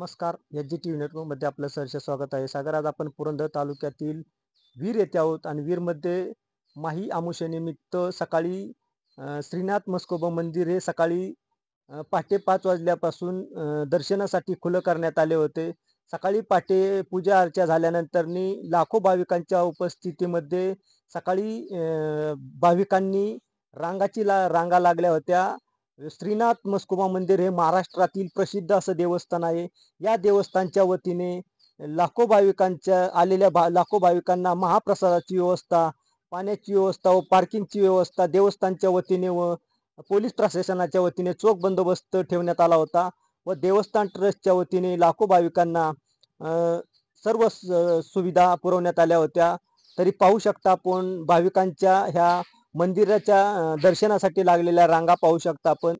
नमस्कार. एच.जी. नेटवर्कमध्ये आपलं सहर्ष स्वागत आहे. सागर, आज आपण पुरंदर तालुक्यातील वीर येथे आहोत आणि वीरमध्ये माही अमावास्येनिमित्त सकाळी श्रीनाथ म्हस्कोबा मंदिर हे सकाळी पहाटे 5 वाजल्यापासून दर्शनासाठी खुलं करण्यात आले होते. सकाळी पहाटे पूजा अर्चा झाल्यानंतरनी लाखो भाविकांच्या उपस्थितीमध्ये सकाळी भाविकांनी रांगा लागल्या होत्या. श्रीनाथ म्हस्कोबा मंदिर हे महाराष्ट्रातील प्रसिद्ध असं देवस्थान आहे. या देवस्थानच्या वतीने लाखो भाविकांना महाप्रसादाची व्यवस्था, पाण्याची व्यवस्था व पार्किंगची व्यवस्था देवस्थानच्या वतीने व पोलीस प्रशासनाच्या वतीने चोख बंदोबस्त ठेवण्यात आला होता व देवस्थान ट्रस्टच्या वतीने लाखो भाविकांना सर्व सुविधा पुरवण्यात आल्या होत्या. तरी पाहू शकता आपण भाविकांच्या ह्या मंदिराच्या दर्शनासाठी लागलेल्या रांगा पाहू शकता आपण.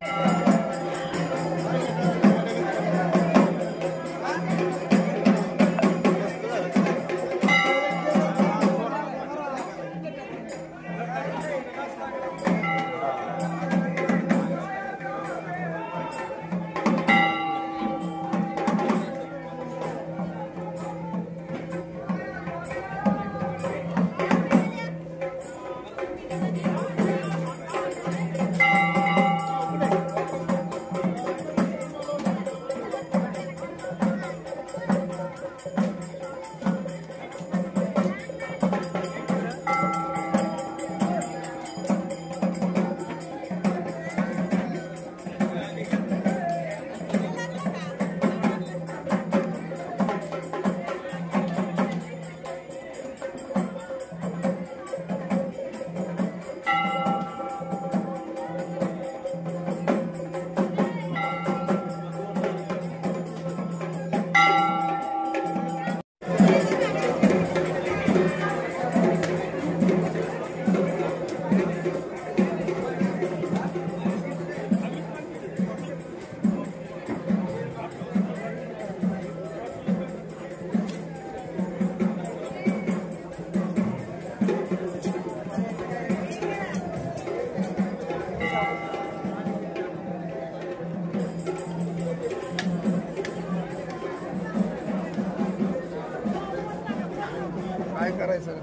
काय करायचं?